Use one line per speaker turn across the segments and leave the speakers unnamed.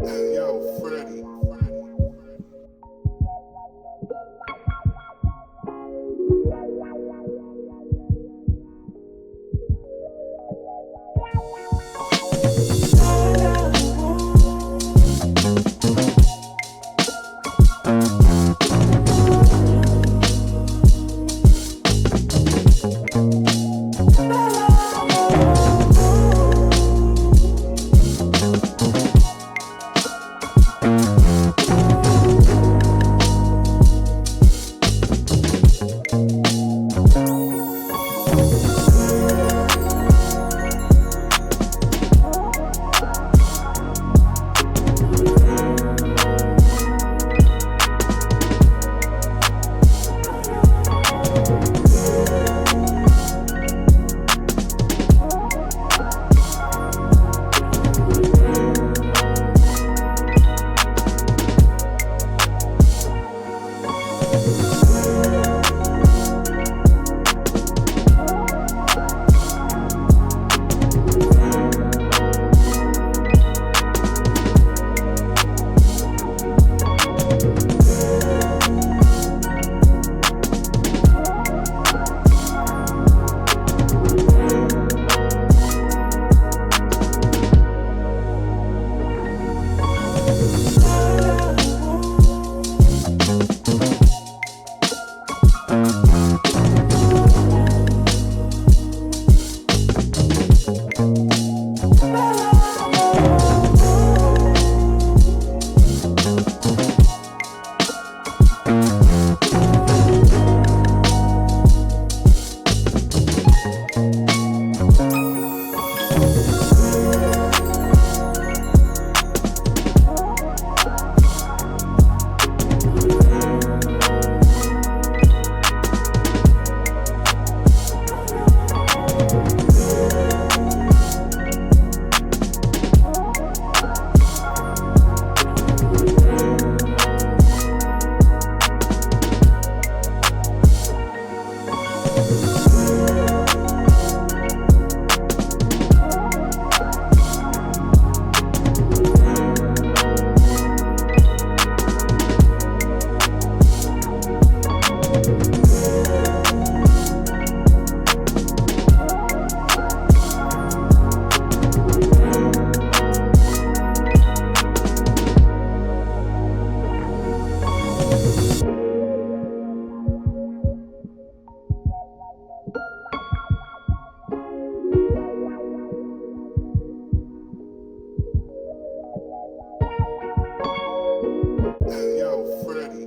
Yo, Freddie. Yo, Freddie.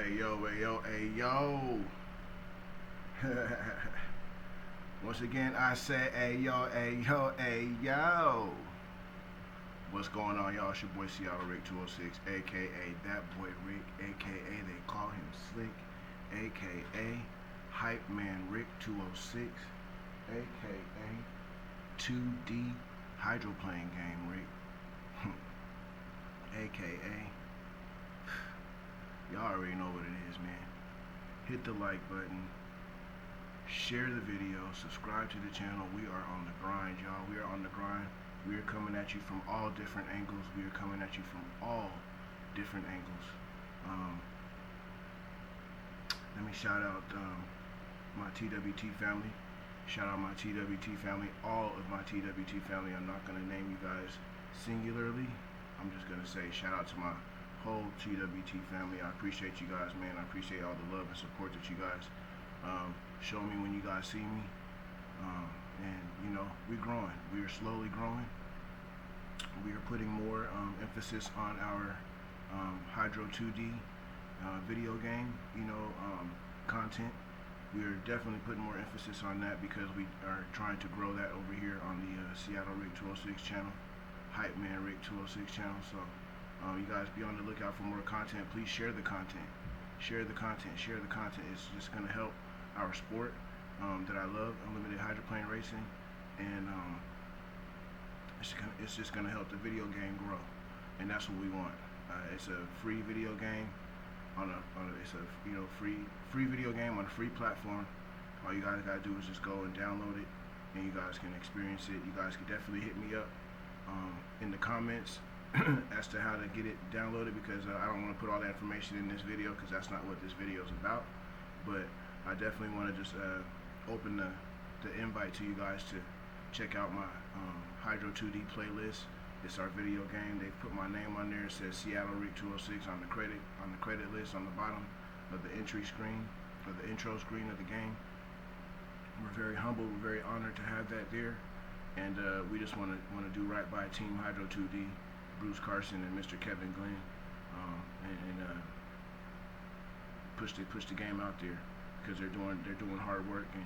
Hey yo. Once again, I say, yo. What's going on, y'all? It's your boy Seattle Rick 206, aka that boy Rick, aka they call him Slick, aka Hype Man Rick 206, aka 2D Hydroplane Game Rick, aka y'all already know what it is, man. Hit the like button, share the video, subscribe to the channel. We are on the grind, y'all. We are on the grind. We are coming at you from all different angles. We are coming at you from all different angles. Let me shout out my TWT family. Shout out my TWT family, all of my TWT family. I'm not going to name you guys singularly. I'm just going to say shout out to my whole TWT family. I appreciate you guys, man. I appreciate all the love and support that you guys show me when you guys see me. And you know, we're growing. We are slowly growing. We are putting more emphasis on our Hydro 2D video game, content. We are definitely putting more emphasis on that because we are trying to grow that over here on the Seattle Rick 206 channel, Hype Man Rick 206 channel. So you guys be on the lookout for more content. Please share the content. Share the content. Share the content. It's just going to help our sport that I love, unlimited hydroplane racing, and it's just gonna help the video game grow, and that's what we want. It's a free video game it's a free video game on a free platform. All you guys gotta do is just go and download it, and you guys can experience it. You guys can definitely hit me up in the comments as to how to get it downloaded, because I don't want to put all that information in this video because that's not what this video is about. But I definitely want to just open the invite to you guys to check out my Hydro 2D playlist. It's our video game. They put my name on there. It says Seattle Rick 206 on the credit list on the bottom of the entry screen, or the intro screen of the game. We're very humble. We're very honored to have that there, and we just want to do right by Team Hydro 2D, Bruce Carson and Mr. Kevin Glenn, and push the game out there, because they're doing hard work, and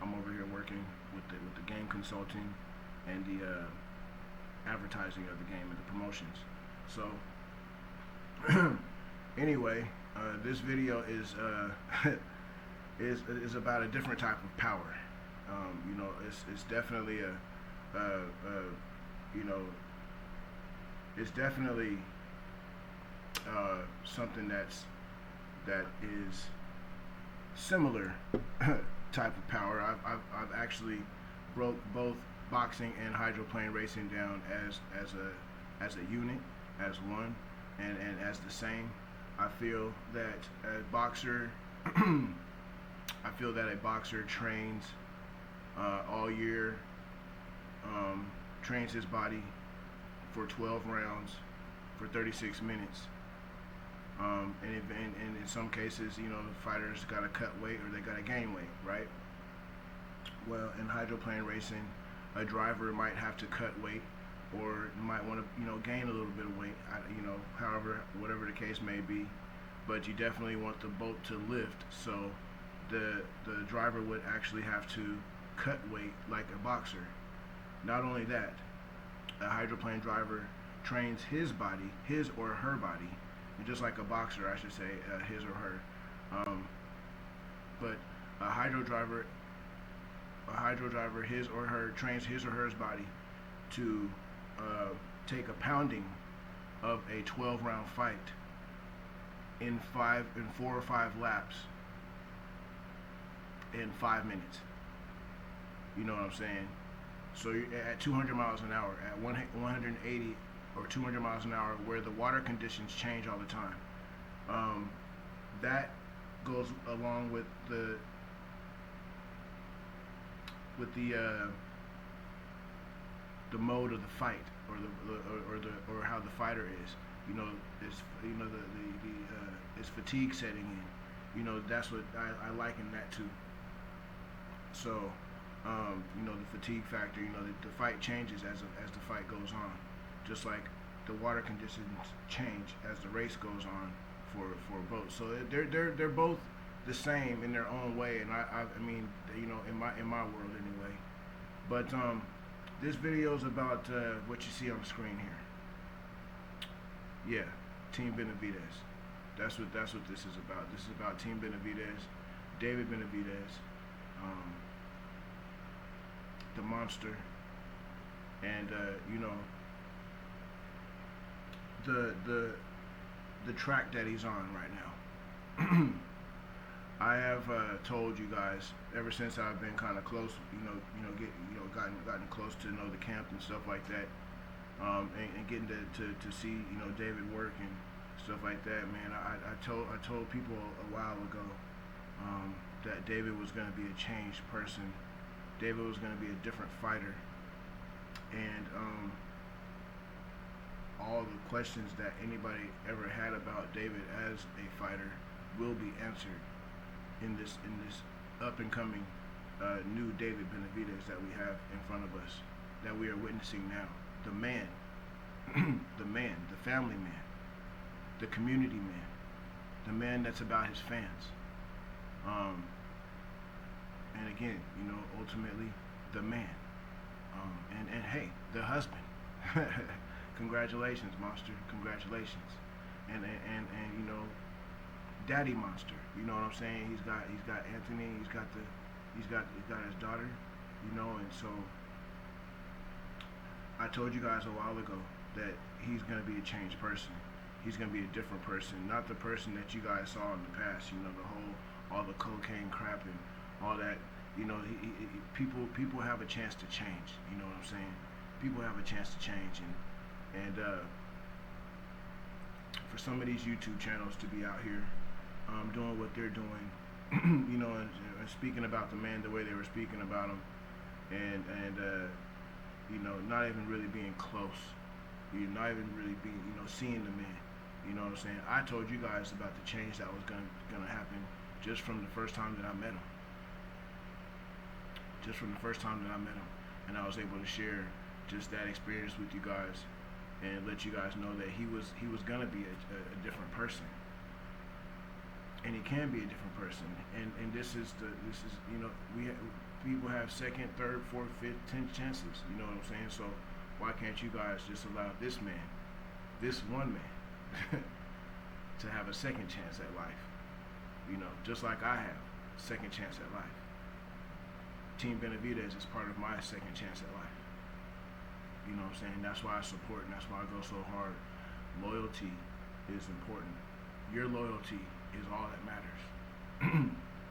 I'm over here working with the game consulting and the advertising of the game and the promotions. So anyway, this video is is about a different type of power. It's definitely it's definitely something that is similar type of power. I've actually broke both boxing and hydroplane racing down as a unit, as one, and as the same. I feel that a boxer trains all year, trains his body for 12 rounds for 36 minutes. And in some cases, fighters got to cut weight or they got to gain weight, right? Well, in hydroplane racing, a driver might have to cut weight, or might want to, gain a little bit of weight, whatever the case may be. But you definitely want the boat to lift, so the driver would actually have to cut weight like a boxer. Not only that, a hydroplane driver trains his body, his or her body, and just like a boxer, I should say, his or her. But a hydro driver, his or her, trains his or her body to take a pounding of a 12-round fight in 4 or 5 laps in 5 minutes. You know what I'm saying? So you're at 200 miles an hour, at 180 or 200 miles an hour, where the water conditions change all the time. That goes along with the mode of the fight, or how the fighter is. It's fatigue setting in. That's what I liken that to. So the fatigue factor. The fight changes as the fight goes on, just like the water conditions change as the race goes on for both. So they're both the same in their own way, and I mean, you know, in my world anyway. But this video is about what you see on the screen here. Yeah, Team Benavidez. That's what this is about. This is about Team Benavidez, David Benavidez, the monster, and you know, the track that he's on right now. I have told you guys ever since I've been kind of close, gotten close to know the camp and stuff like that, and getting to see, you know, David work and stuff like that. Man, I told people a while ago that David was going to be a changed person. David was going to be a different fighter, and all the questions that anybody ever had about David as a fighter will be answered in this up and coming new David Benavidez that we have in front of us, that we are witnessing now. The man, the man, the family man, the community man, the man that's about his fans. And again, you know, ultimately, the man. And hey, the husband. Congratulations, monster. Congratulations. And you know, daddy monster. You know what I'm saying? He's got Anthony. He's got his daughter. You know, and so I told you guys a while ago that he's gonna be a changed person. He's gonna be a different person, not the person that you guys saw in the past. You know, all the cocaine crap and all that. You know, people have a chance to change. You know what I'm saying? People have a chance to change, and for some of these YouTube channels to be out here doing what they're doing, you know, and speaking about the man the way they were speaking about him, and you know, not even really being close, you know, not even really being, you know, seeing the man. You know what I'm saying? I told you guys about the change that was gonna happen just from the first time that I met him. Just from the first time that I met him, and I was able to share just that experience with you guys, and let you guys know that he was gonna be a different person, and he can be a different person. And this is you know, people have second, third, fourth, fifth, 10th chances. You know what I'm saying? So why can't you guys just allow this man, this one man, to have a second chance at life? You know, just like I have second chance at life. Team Benavidez is part of my second chance at life. You know what I'm saying? That's why I support, and that's why I go so hard. Loyalty is important. Your loyalty is all that matters.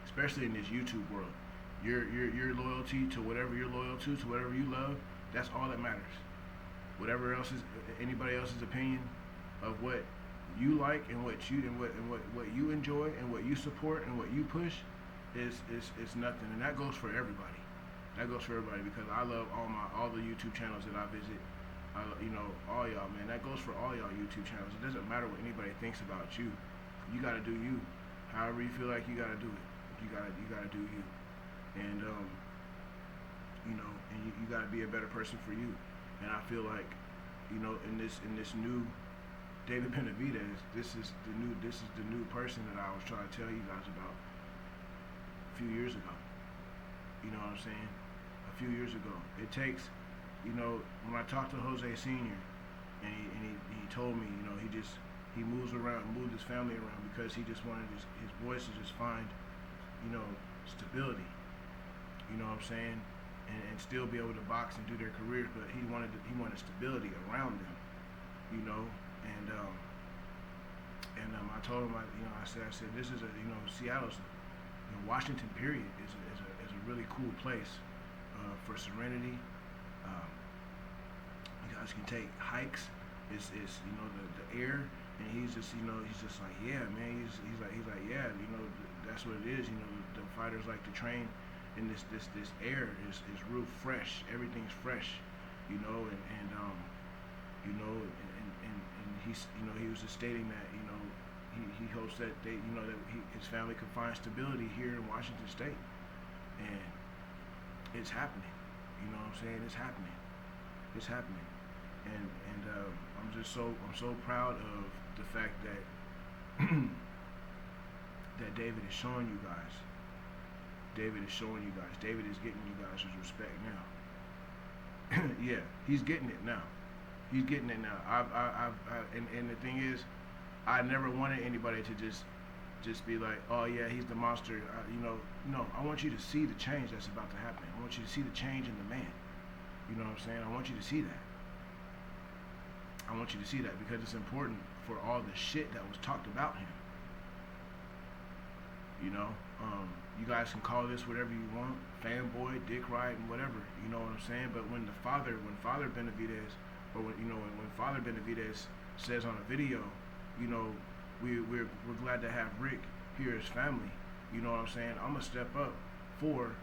Especially in this YouTube world. Your loyalty to whatever you're loyal to whatever you love, that's all that matters. Whatever else is anybody else's opinion of what you like and what you enjoy and what you support and what you push is nothing. And that goes for everybody. That goes for everybody, because I love all the YouTube channels that I visit. You know, all y'all, man. That goes for all y'all YouTube channels. It doesn't matter what anybody thinks about you. You gotta do you. However you feel like you gotta do it. You gotta do you. And you know, and you gotta be a better person for you. And I feel like, you know, in this new David Benavidez, this is the new person that I was trying to tell you guys about a few years ago. You know what I'm saying? A few years ago. It takes, you know, when I talked to Jose Sr., and he told me, you know, he moved his family around because he just wanted his boys to just find, you know, stability. You know what I'm saying? And still be able to box and do their careers, but he wanted stability around them. You know, and I told him, I said this is Seattle's, Washington period is a really cool place for serenity. You guys can take hikes. It's you know, the air, and he's just like, yeah, man. He's like yeah, you know, that's what it is. You know, the fighters like to train in this air is real fresh. Everything's fresh, you know, and you know, and he's, you know, he was just stating that, you know, he hopes that his family can find stability here in Washington State, and it's happening. You know what I'm saying? It's happening, and I'm so proud of the fact that that David is showing you guys. David is showing you guys. David is getting you guys his respect now. Yeah, he's getting it now. He's getting it now. And the thing is, I never wanted anybody to just be like, oh yeah, he's the monster. No, I want you to see the change that's about to happen. I want you to see the change in the man. You know what I'm saying? I want you to see that. I want you to see that because it's important for all the shit that was talked about him. You know, you guys can call this whatever you want, fanboy, dick riding, whatever. You know what I'm saying? But when Father Benavidez, or when Father Benavidez says on a video, you know, we're glad to have Rick here as family. You know what I'm saying? I'm gonna step up for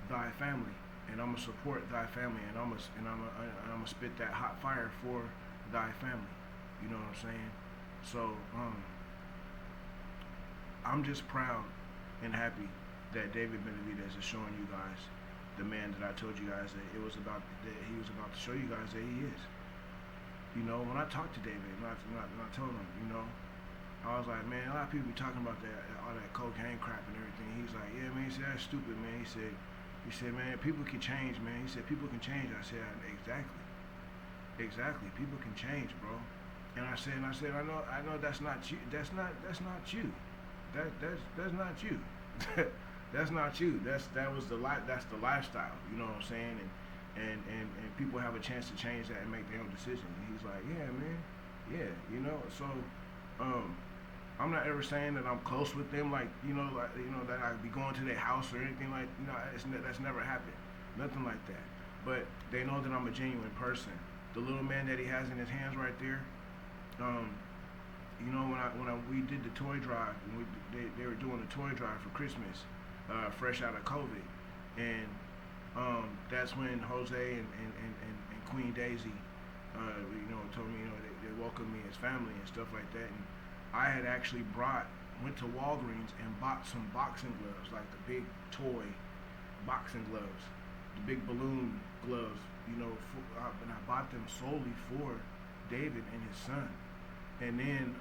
thy family, and I'm gonna support thy family, and I'm gonna spit that hot fire for thy family. You know what I'm saying? So I'm just proud and happy that David Benavidez is showing you guys the man that I told you guys that he was about to show you guys that he is. You know, when I talked to David, and I told him, you know, I was like, man, a lot of people be talking about that, all that cocaine crap and everything. He's like, yeah, man. He said, that's stupid, man. He said, man, people can change, man. He said, people can change. I said, exactly. People can change, bro. And I said, I know that's not you. That's not you. That's not you. That's not you. That's the lifestyle. You know what I'm saying? And people have a chance to change that and make their own decision. And he's like, yeah, man, yeah, you know. So, I'm not ever saying that I'm close with them, that I'd be going to their house or anything like, that's never happened, nothing like that. But they know that I'm a genuine person. The little man that he has in his hands right there, you know, when we did the toy drive, they were doing the toy drive for Christmas, fresh out of COVID, and that's when Jose and Queen Daisy, told me, they welcomed me as family and stuff like that. And I had actually went to Walgreens and bought some boxing gloves, like the big toy boxing gloves, the big balloon gloves, and I bought them solely for David and his son. And then,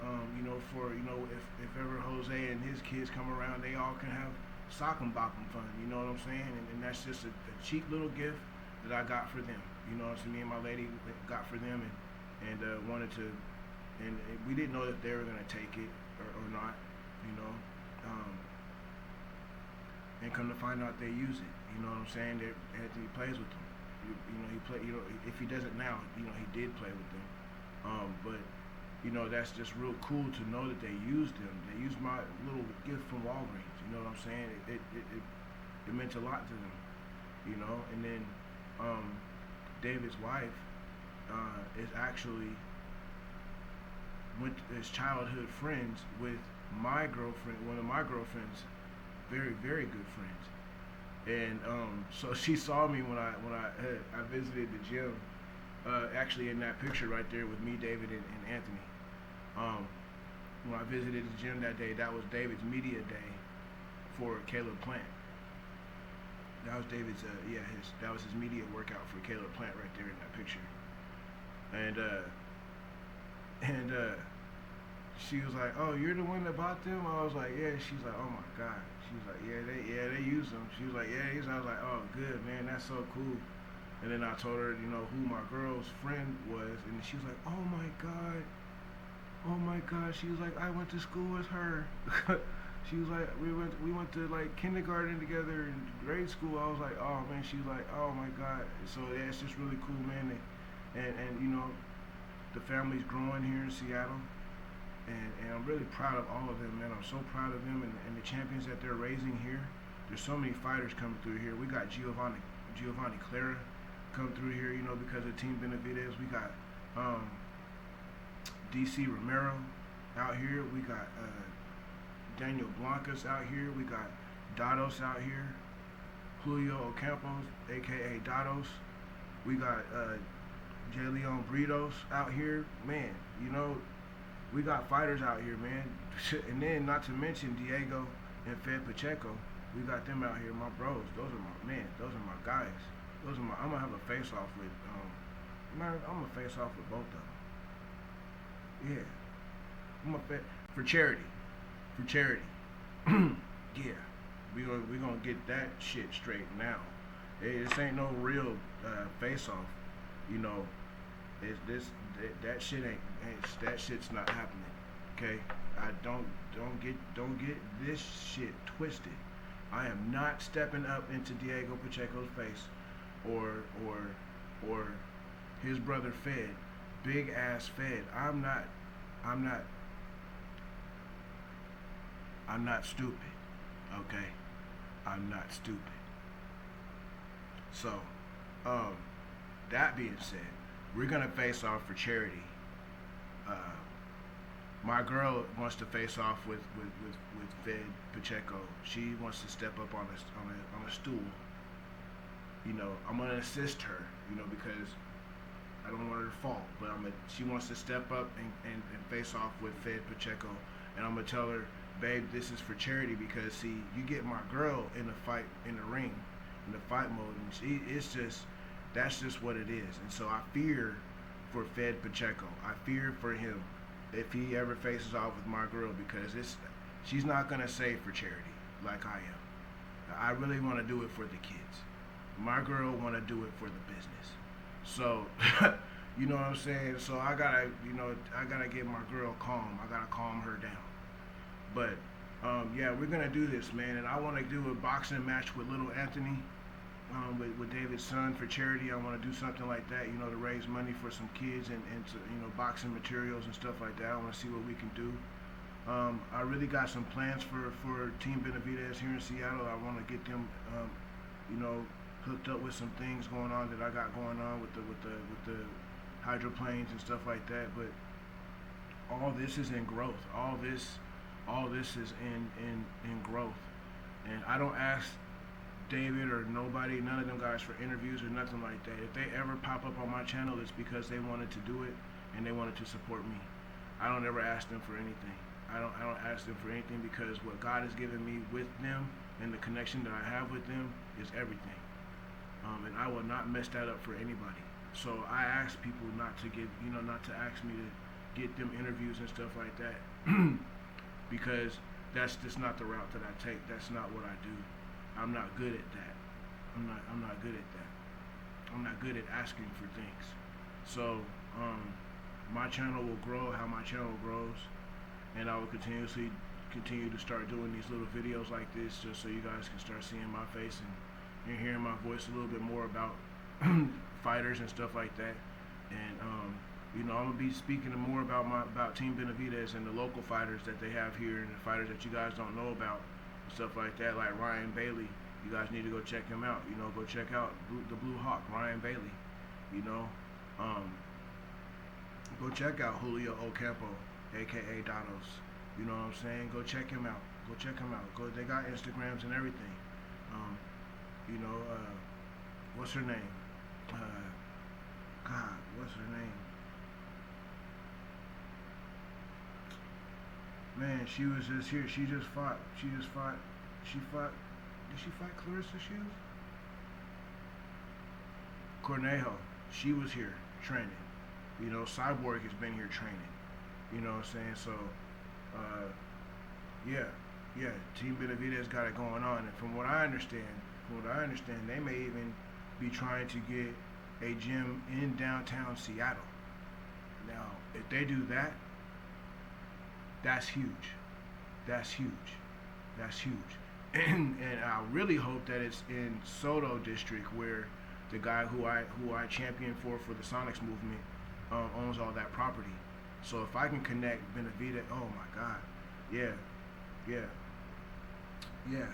if ever Jose and his kids come around, they all can have sock 'em bop 'em fun, you know what I'm saying? And that's just a cheap little gift that I got for them. You know what I'm saying? Me and my lady got for them and wanted to, and we didn't know that they were gonna take it or not, and come to find out they use it. You know what I'm saying? Anthony plays with them. He play. If he does it now, he did play with them. But that's just real cool to know that they used them. They used my little gift from Walgreens. You know what I'm saying? It meant a lot to them. And then David's wife is actually is childhood friends with my girlfriend, one of my girlfriend's very, very good friends. And so she saw me when I visited the gym, actually in that picture right there with me, David, and Anthony. When I visited the gym that day, that was David's media day for Caleb Plant. That was David's, that was his media workout for Caleb Plant right there in that picture. And she was like, "Oh, you're the one that bought them?" I was like, "Yeah." She's like, "Oh my God." She was like, "Yeah, they use them." She was like, "Yeah." I was like, "Oh, good, man. That's so cool." And then I told her, who my girl's friend was, and she was like, "Oh my God. Oh my God." She was like, "I went to school with her." She was like, we went to like kindergarten together and grade school. I was like, "Oh man." She was like, "Oh my God." So yeah, it's just really cool, man. And the family's growing here in Seattle. And I'm really proud of all of them, man. I'm so proud of them and the champions that they're raising here. There's so many fighters coming through here. We got Giovanni Clara come through here, because of Team Benavidez. We got DC Romero out here. We got Daniel Blancas out here. We got Dados out here. Julio Ocampos, a.k.a. Dados. We got J. Leon Britos out here. Man, we got fighters out here, man. And then, not to mention Diego and Fed Pacheco. We got them out here, my bros. Those are my my guys. I'm gonna have a face off with. I'm gonna face off with both of them. Yeah, for charity, for charity. Yeah, we gonna get that shit straight now. This ain't no real face off, you know. It's this that shit that shit's not happening. Okay, I don't get this shit twisted. I am not stepping up into Diego Pacheco's face, or his brother Fed, big ass Fed. I'm not stupid. Okay, I'm not stupid. So, that being said, we're gonna face off for charity. Uh, my girl wants to face off with Fed Pacheco. She wants to step up on a stool. You know, I'm gonna assist her. You know, because I don't want her to fall, but she wants to step up and face off with Fed Pacheco, and I'm gonna tell her, babe, this is for charity because see, you get my girl in the fight in the ring, in the fight mode, and that's just what it is, and so I fear for Fed Pacheco. I fear for him if he ever faces off with my girl because she's not gonna say for charity like I am. I really want to do it for the kids. My girl want to do it for the business. So, you know what I'm saying? So I gotta get my girl calm. I gotta calm her down. But yeah, we're gonna do this, man. And I want to do a boxing match with little Anthony, with David's son for charity. I want to do something like that, you know, to raise money for some kids and to, you know, boxing materials and stuff like that. I want to see what we can do. I really got some plans for Team Benavidez here in Seattle. I want to get them, you know, hooked up with some things going on that I got going on with the hydroplanes and stuff like that. But all this is in growth. All this is in growth. And I don't ask David or nobody, none of them guys for interviews or nothing like that. If they ever pop up on my channel, it's because they wanted to do it and they wanted to support me. I don't ever ask them for anything. I don't ask them for anything because what God has given me with them and the connection that I have with them is everything. And I will not mess that up for anybody. So I ask people not to ask me to get them interviews and stuff like that because that's just not the route that I take. That's not what I do. I'm not good at that. I'm not good at that. I'm not good at asking for things. So my channel will grow how my channel grows, and I will continue to start doing these little videos like this just so you guys can start seeing my face and hearing my voice a little bit more about fighters and stuff like that. And you know, I'm gonna be speaking more about Team Benavidez and the local fighters that they have here and the fighters that you guys don't know about, stuff like that, like Ryan Bailey. You guys need to go check him out. You know, go check out the Blue Hawk, Ryan Bailey. You know, go check out Julio Ocampo, aka Dados. You know what I'm saying? Go check him out. Go check him out. They got Instagrams and everything. You know, what's her name? God, what's her name? Man, she was just here. She fought. Did she fight Clarissa Shields? Cornejo. She was here training. You know, Cyborg has been here training. You know what I'm saying? So, yeah, Team Benavidez got it going on. And from what I understand, they may even be trying to get a gym in downtown Seattle. Now, if they do that, that's huge. That's huge. That's huge. And I really hope that it's in Soto District where the guy who I champion for the Sonics movement owns all that property. So if I can connect Benavidez, oh my God, yeah.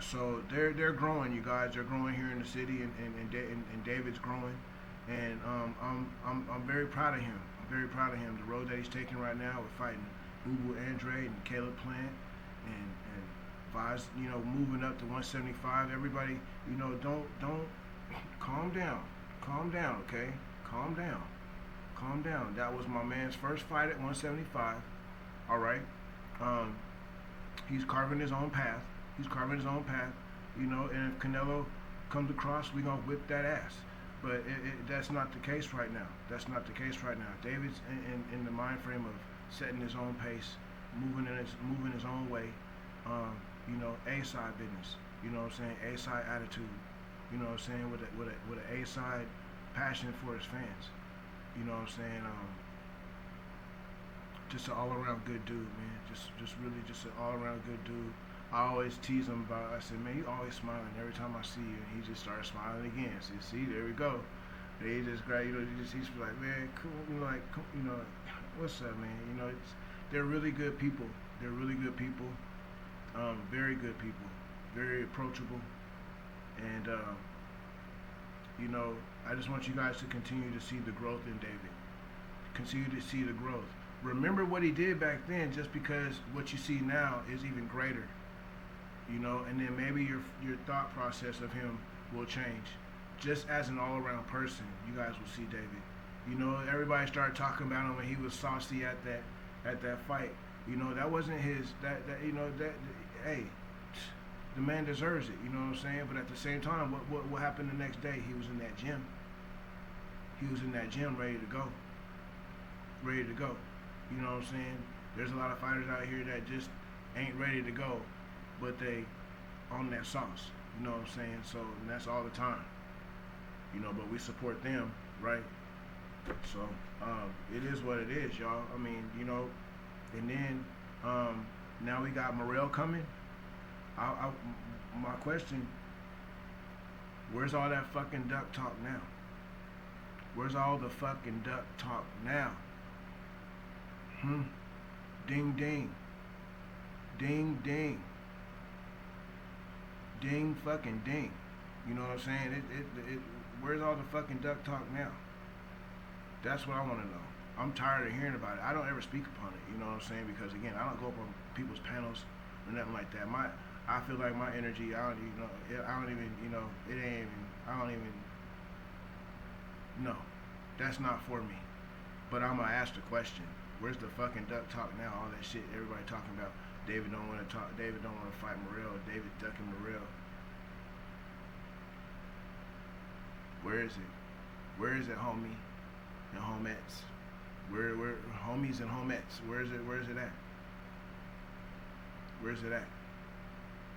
So they're growing, you guys. They're growing here in the city, and David's growing, and I'm very proud of him. I'm very proud of him. The road that he's taking right now with fighting Ubu Andre and Caleb Plant and Vaz, you know, moving up to 175. Everybody, you know, don't calm down, okay? Calm down. That was my man's first fight at 175. All right. He's carving his own path. You know, and if Canelo comes across, we're going to whip that ass. But that's not the case right now. David's in the mind frame of setting his own pace moving his own way. You know, A-side business. You know what I'm saying? A-side attitude. You know what I'm saying? With a A-side passion for his fans. You know what I'm saying? Just an all-around good dude, man. Just really just an all-around good dude. I always tease him about. I said, man, you always smiling every time I see you, and he just started smiling again. I said, see, there we go. And he just grab, you know, he's like, man, cool, you know, like, you know, what's up, man? You know, they're really good people. They're really good people. Very good people. Very approachable. And you know, I just want you guys to continue to see the growth in David. Continue to see the growth. Remember what he did back then, just because what you see now is even greater. You know, and then maybe your thought process of him will change. Just as an all-around person, you guys will see David. You know, everybody started talking about him when he was saucy at that fight. You know, that wasn't his. Hey, the man deserves it. You know what I'm saying? But at the same time, what happened the next day? He was in that gym. He was in that gym, ready to go. Ready to go. You know what I'm saying? There's a lot of fighters out here that just ain't ready to go, but they on that sauce. You know what I'm saying? So, and that's all the time. You know, but we support them, right? So, it is what it is, y'all. I mean, you know, and then now we got Morrell coming. My question, where's all that fucking duck talk now? Where's all the fucking duck talk now? Ding ding. Ding ding. Ding fucking ding. You know what I'm saying? Where's all the fucking duck talk now? That's what I want to know. I'm tired of hearing about it. I don't ever speak upon it, you know what I'm saying? Because again, I don't go up on people's panels or nothing like that. I feel like my energy, I don't even, no, that's not for me. But I'm gonna ask the question, where's the fucking duck talk now? All that shit everybody talking about, David don't want to talk, David don't want to fight Morrell, David ducking Morrell. Where is it? Where is it, homie and homettes? Where homies and homettes? Where is it at? Where's it at?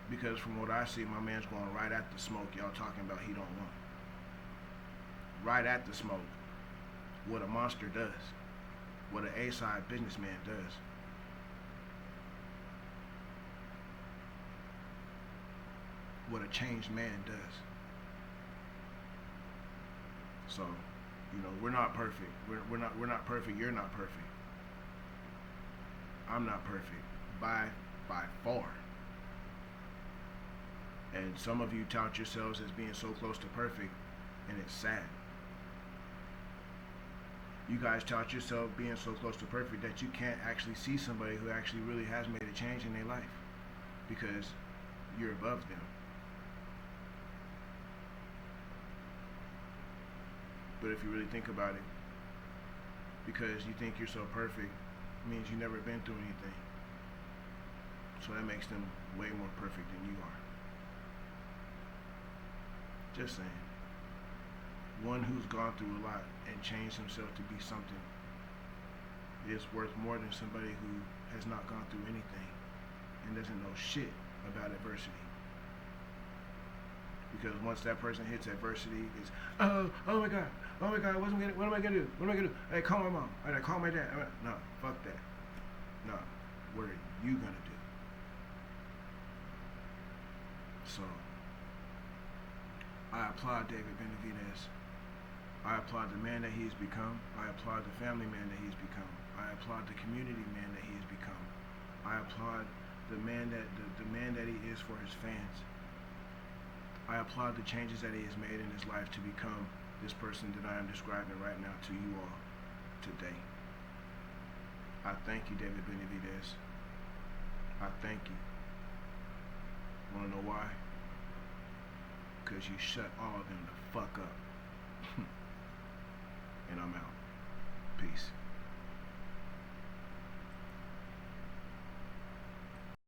Because from what I see, my man's going right at the smoke y'all talking about he don't want. Right at the smoke. What a monster does. What an A-side businessman does. What a changed man does. So, you know, we're not perfect. We're not perfect. You're not perfect. I'm not perfect. By far. And some of you tout yourselves as being so close to perfect, and it's sad. You guys tout yourself being so close to perfect that you can't actually see somebody who actually really has made a change in their life because you're above them. But if you really think about it, because you think you're so perfect, means you've never been through anything. So that makes them way more perfect than you are. Just saying. One who's gone through a lot and changed himself to be something is worth more than somebody who has not gone through anything and doesn't know shit about adversity. Because once that person hits adversity, it's oh my god, what am I gonna do? Hey, call my mom. Hey, call my dad. No, fuck that. No, what are you gonna do? So, I applaud David Benavidez. I applaud the man that he's become. I applaud the family man that he's become. I applaud the community man that he has become. I applaud the man that the man that he is for his fans. I applaud the changes that he has made in his life to become this person that I am describing right now to you all today. I thank you, David Benavidez. I thank you. Want to know why? Because you shut all of them the fuck up. And I'm out. Peace.